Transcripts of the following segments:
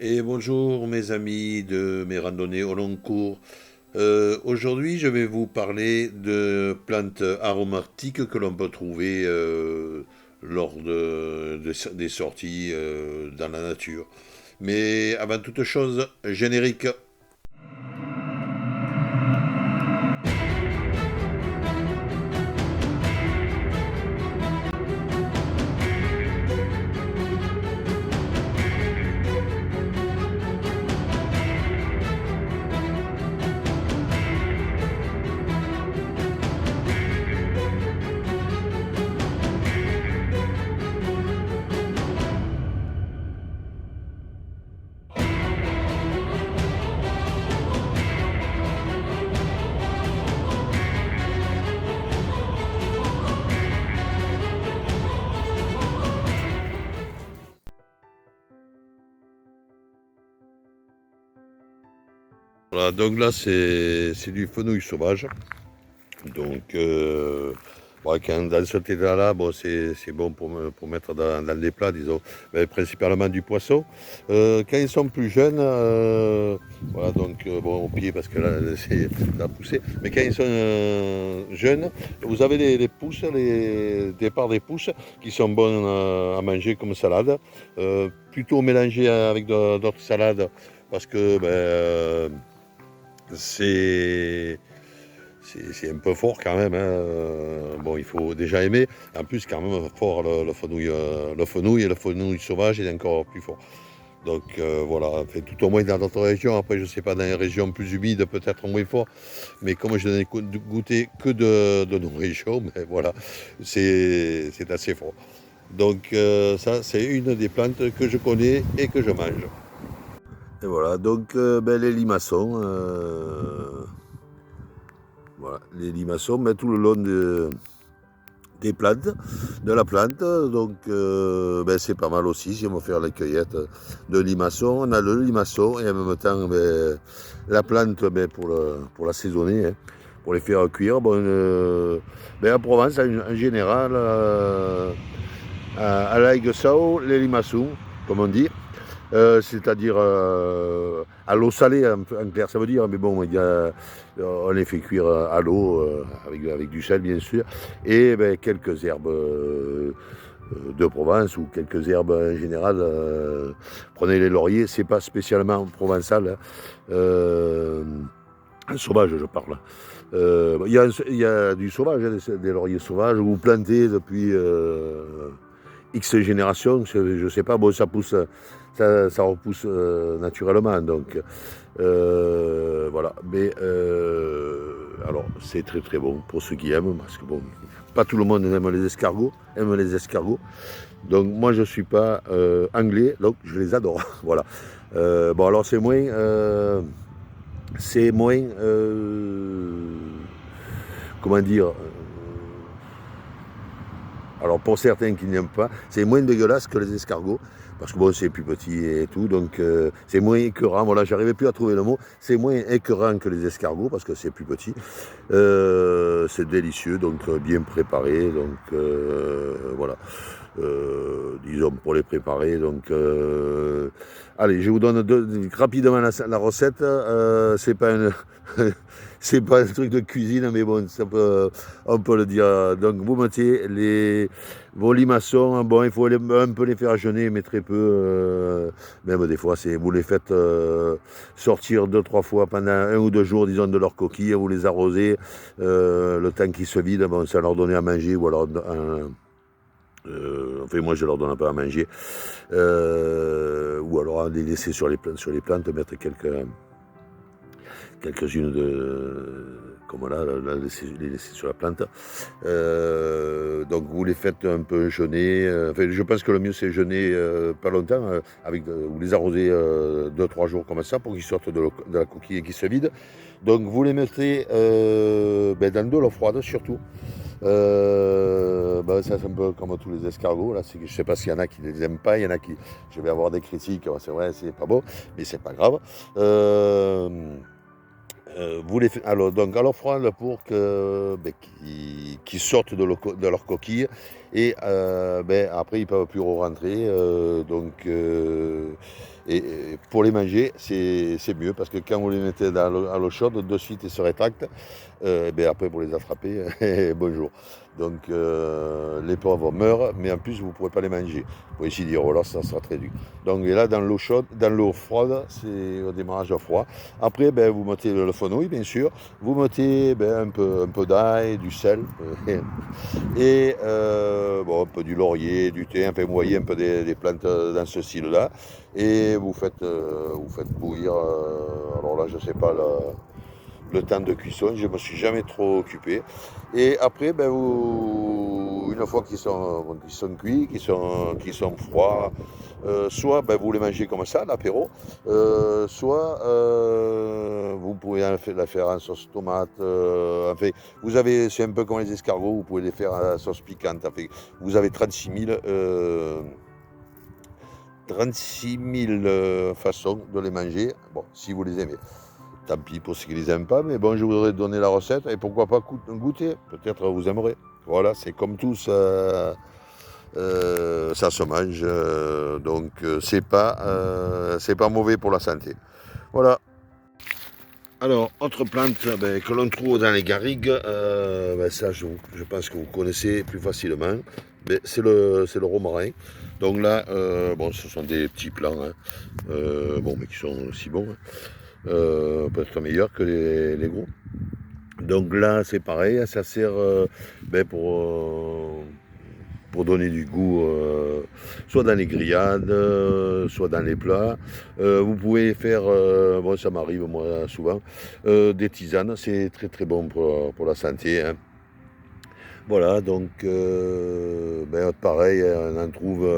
Et bonjour mes amis de mes randonnées au long cours. Aujourd'hui, je vais vous parler de plantes aromatiques que l'on peut trouver lors des sorties dans la nature. Mais avant toute chose, générique. Voilà, donc là c'est du fenouil sauvage. Donc dans cet état-là, bon, c'est bon pour mettre dans des plats, disons, mais principalement du poisson. Quand ils sont plus jeunes, voilà, donc bon, au pied parce que là, c'est à pousser, mais quand ils sont jeunes, vous avez les pousses, les départs des pousses qui sont bonnes à manger comme salade, plutôt mélangées avec d'autres salades parce que c'est c'est un peu fort quand même, hein. Bon, il faut déjà aimer. En plus, quand même fort le fenouil sauvage est encore plus fort. Donc voilà, fait, tout au moins dans d'autres régions. Après, je ne sais pas, dans les régions plus humides, peut-être moins fort. Mais comme je n'ai goûté que de nos régions, mais voilà, c'est assez fort. Donc ça, c'est une des plantes que je connais et que je mange. Et voilà, donc les limaçons. Voilà, les limaçons, mais tout le long des plantes, de la plante. Donc c'est pas mal aussi si on veut faire la cueillette de limaçon. On a le limaçon et en même temps la plante pour l'assaisonner, hein, pour les faire cuire. Bon, en Provence, en général, à l'aigre sao, les limaçons, comme on dit. C'est-à-dire à l'eau salée en clair, ça veut dire, mais bon, on les fait cuire à l'eau avec du sel bien sûr, et quelques herbes de Provence ou quelques herbes en général. Prenez les lauriers, c'est pas spécialement provençal, hein, sauvage je parle. Il y a du sauvage, hein, des lauriers sauvages, ou plantés depuis X générations, je ne sais pas, bon, ça pousse, ça repousse naturellement, donc voilà. Mais alors, c'est très très bon pour ceux qui aiment, parce que bon, pas tout le monde aime les escargots. Donc moi, je ne suis pas anglais, donc je les adore, voilà. Bon, alors c'est moins, comment dire, alors pour certains qui n'aiment pas, c'est moins dégueulasse que les escargots, parce que bon, c'est plus petit et tout, donc c'est moins écœurant. Voilà, j'arrivais plus à trouver le mot. C'est moins écœurant que les escargots, parce que c'est plus petit. C'est délicieux, donc bien préparé, donc voilà. Disons pour les préparer. Donc, allez, je vous donne rapidement la recette. C'est pas une, c'est pas un truc de cuisine, mais bon, on peut le dire. Donc, vous mettez vos limaçons. Bon, il faut un peu les faire jeûner, mais très peu. Même des fois, vous les faites sortir 2-3 fois pendant 1 ou 2 jours, disons, de leur coquille. Vous les arrosez. Le temps qu'ils se vident, bon, ça leur donne à manger ou alors enfin, moi, je leur donne un peu à manger. Ou alors les laisser sur les plantes, mettre quelques-unes comme là, les laisser sur la plante. Donc vous les faites un peu jeûner. Enfin, je pense que le mieux c'est jeûner pas longtemps, vous les arrosez 2-3 jours comme ça pour qu'ils sortent de la coquille et qu'ils se vident. Donc vous les mettez dans de l'eau froide surtout. Ça c'est un peu comme tous les escargots là. Je sais pas s'il y en a qui les aiment pas, il y en a qui. Je vais avoir des critiques, c'est vrai, c'est pas beau, mais c'est pas grave. Vous les faites donc à l'eau froide pour qu'ils sortent de leur coquille et après ils ne peuvent plus rentrer. Et pour les manger, c'est mieux parce que quand vous les mettez à l'eau chaude, de suite ils se rétractent. Ben après, pour les attraper, bonjour. Donc les pauvres meurent, mais en plus vous ne pourrez pas les manger. Vous pouvez ici dire, oh là, ça sera très dur. Donc et là, dans l'eau chaude, dans l'eau froide, c'est au démarrage froid. Après, ben, vous mettez le fenouil, bien sûr. Vous mettez ben, un peu d'ail, du sel. Et bon, un peu du laurier, du thé, enfin vous voyez un peu des plantes dans ce style-là. Et vous faites bouillir, alors là je ne sais pas le temps de cuisson, je ne me suis jamais trop occupé. Et après, ben, une fois qu'ils sont cuits, qu'ils sont froids, soit ben, vous les mangez comme ça, l'apéro, soit vous pouvez la faire en sauce tomate. Enfin, c'est un peu comme les escargots, vous pouvez les faire à la sauce piquante. Enfin, vous avez 36 000 façons de les manger, bon, si vous les aimez. Tant pis pour ceux qui ne les aiment pas, mais bon, je voudrais donner la recette et pourquoi pas goûter. Peut-être vous aimerez. Voilà, c'est comme tout, ça se mange, donc c'est pas mauvais pour la santé. Voilà. Alors, autre plante ben, que l'on trouve dans les garrigues, ben, ça je pense que vous connaissez plus facilement, ben, c'est le romarin. Donc là, bon, ce sont des petits plants, hein, bon, mais qui sont aussi bons, hein, peut-être meilleurs que les gros. Donc là, c'est pareil, ça sert ben, pour donner du goût, soit dans les grillades, soit dans les plats. Vous pouvez faire, bon ça m'arrive moi souvent, des tisanes, c'est très très bon pour la santé. Hein. Voilà, donc ben, pareil, on en trouve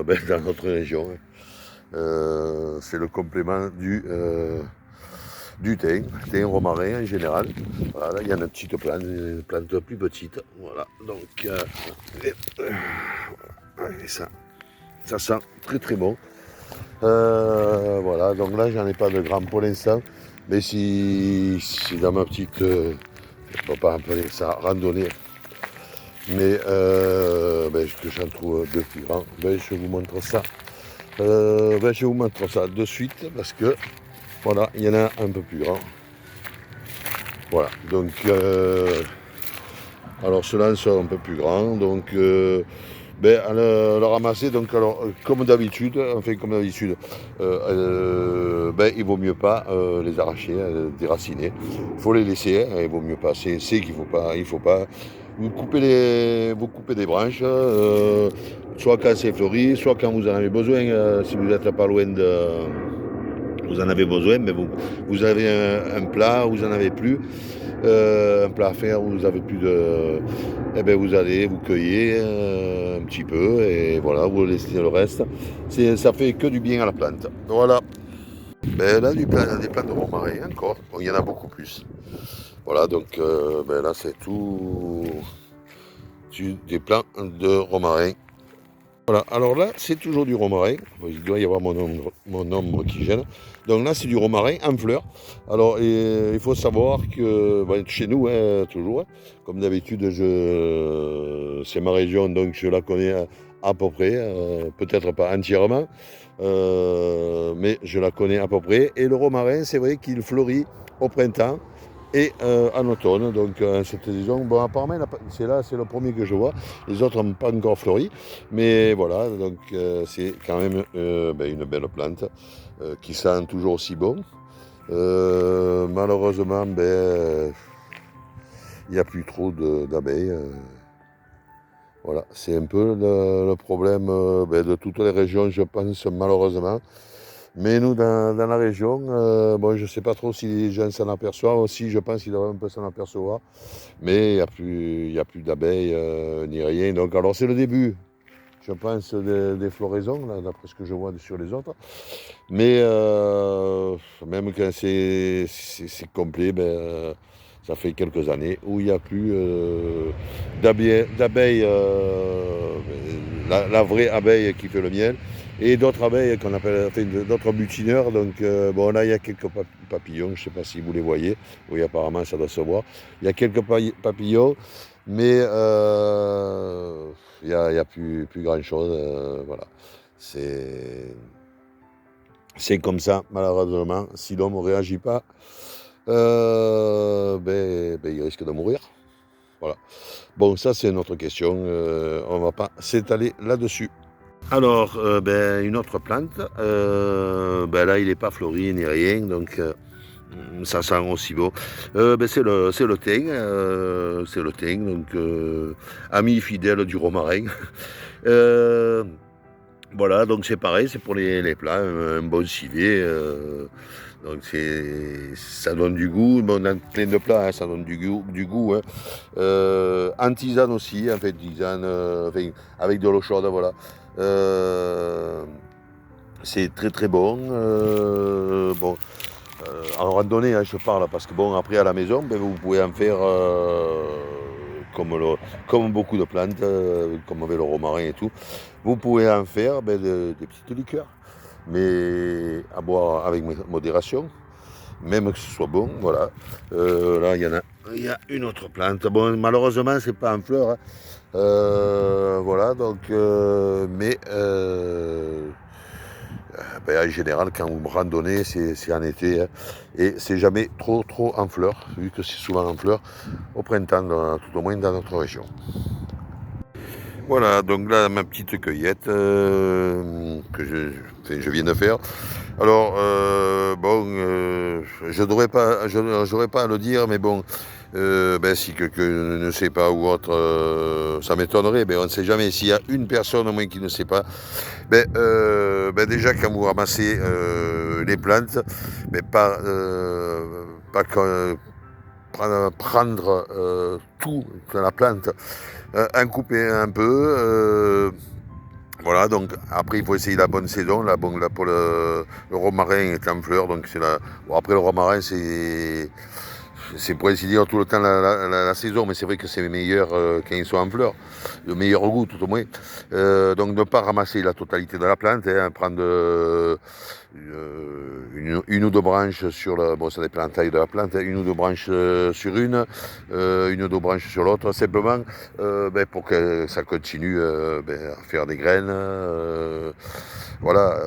ben, dans notre région. Hein. C'est le complément du thym romarin en général. Voilà, il y a une petite plante, une plante plus petite. Voilà, donc et ça sent très très bon. Voilà, donc là j'en ai pas de grammes pour l'instant, mais si dans ma petite, je ne peux pas appeler ça randonnée, mais ben, que j'en trouve de plus grands, ben, je vous montre ça. Ben, je vous montre ça de suite parce que voilà, il y en a un peu plus grand. Voilà, donc alors ceux-là sont un peu plus grands, donc ben, à le ramasser, donc alors comme d'habitude, ben, il vaut mieux pas les arracher, déraciner. Il faut les laisser, hein, il vaut mieux pas. C'est qu'il faut pas. Vous coupez des branches, soit quand c'est fleuri, soit quand vous en avez besoin, si vous n'êtes pas loin vous en avez besoin, mais vous avez un plat, vous n'en avez plus, un plat à faire, vous avez plus de... Eh bien vous allez, vous cueillez un petit peu, et voilà, vous laissez le reste. Ça fait que du bien à la plante. Voilà. Ben là, des plantes de romarin encore, bon, il y en a beaucoup plus. Voilà, donc ben là c'est tout des plants de romarin. Voilà, alors là, c'est toujours du romarin. Il doit y avoir mon ombre qui gêne. Donc là, c'est du romarin en fleurs. Alors, il faut savoir que ben, chez nous, hein, toujours, hein, comme d'habitude, c'est ma région, donc je la connais à peu près, peut-être pas entièrement, mais je la connais à peu près. Et le romarin, c'est vrai qu'il fleurit au printemps et en automne. Donc cette saison, bon apparemment c'est le premier que je vois. Les autres n'ont pas encore fleuri. Mais voilà, donc c'est quand même ben, une belle plante qui sent toujours aussi bon. Malheureusement, ben, il n'y a plus trop d'abeilles. Voilà, c'est un peu le problème ben, de toutes les régions, je pense, malheureusement. Mais nous, dans la région, bon, je ne sais pas trop si les gens s'en aperçoivent aussi, je pense qu'ils doivent un peu s'en apercevoir, mais il y a plus d'abeilles ni rien. Donc, alors, c'est le début, je pense, des floraisons, là, d'après ce que je vois sur les autres. Mais même quand c'est complet, ben, ça fait quelques années où il n'y a plus d'abeilles, la vraie abeille qui fait le miel, et d'autres abeilles qu'on appelle, enfin, d'autres butineurs. Donc bon, là il y a quelques papillons, je ne sais pas si vous les voyez. Oui, apparemment ça doit se voir. Il y a quelques papillons, mais il y a plus grand chose. Voilà, c'est C'est comme ça, malheureusement. Si l'homme ne réagit pas, il risque de mourir. Voilà. Bon, ça c'est une autre question. On ne va pas s'étaler là-dessus. Alors, une autre plante. Là, il n'est pas fleuri ni rien, donc ça sent aussi beau. C'est le thym. C'est le thym, donc ami fidèle du romarin. Voilà, donc c'est pareil, c'est pour les plats, un bon civet. Donc ça donne du goût. Bon, dans plein de plats, hein, ça donne du goût. Hein. En tisane aussi, en fait, tisane, avec de l'eau chaude, voilà. C'est très très bon. En randonnée, hein, je parle, parce que bon, après à la maison, vous pouvez en faire comme beaucoup de plantes, comme avec le romarin et tout. Vous pouvez en faire des petites liqueurs, mais à boire avec modération, même que ce soit bon. Voilà. Là, il y a une autre plante. Bon, malheureusement, c'est pas en fleurs. Hein. Voilà, donc, en général, quand vous randonnez, c'est en été, hein, et c'est jamais trop en fleurs, vu que c'est souvent en fleurs au printemps, tout au moins dans notre région. Voilà, donc là, ma petite cueillette que je viens de faire. Alors, je n'aurais pas à le dire, mais bon, si quelqu'un ne sait pas ou autre, ça m'étonnerait, mais on ne sait jamais. S'il y a une personne au moins qui ne sait pas, déjà quand vous ramassez les plantes, pas prendre tout de la plante, en couper un peu. Voilà, donc après il faut essayer la bonne saison. Pour le romarin est en fleur, donc après le romarin c'est pour ainsi dire tout le temps la saison, mais c'est vrai que c'est meilleur quand ils sont en fleurs, le meilleur goût tout au moins. Donc ne pas ramasser la totalité de la plante, hein, prendre une ou deux branches sur ça dépend de la taille de la plante, hein, une ou deux branches sur une ou deux branches sur l'autre, simplement pour que ça continue à faire des graines, voilà.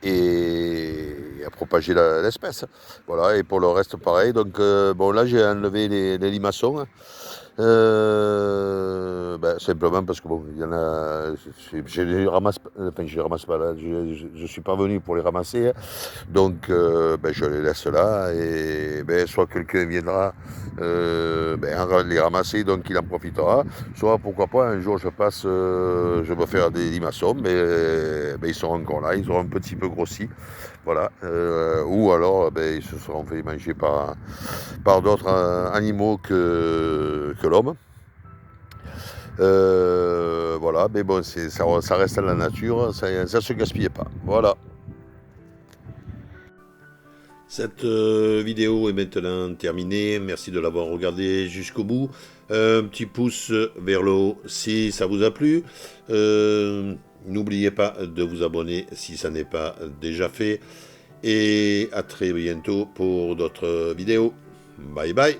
Et à propager l'espèce. Voilà, et pour le reste, pareil. Donc, là, j'ai enlevé les limaçons. Hein. Simplement parce que il y en a, je les ramasse, enfin je les ramasse pas là, je suis pas venu pour les ramasser, hein. Donc je les laisse là et soit quelqu'un viendra les ramasser, donc il en profitera, soit pourquoi pas un jour je passe, je vais faire des limaçons, mais ils seront encore là, ils auront un petit peu grossi, voilà, ou alors ils se seront fait manger par d'autres animaux que l'homme. Voilà, mais bon, ça reste dans la nature, ça ne se gaspille pas. Voilà. Cette vidéo est maintenant terminée. Merci de l'avoir regardée jusqu'au bout. Un petit pouce vers le haut si ça vous a plu. N'oubliez pas de vous abonner si ça n'est pas déjà fait. Et à très bientôt pour d'autres vidéos. Bye bye.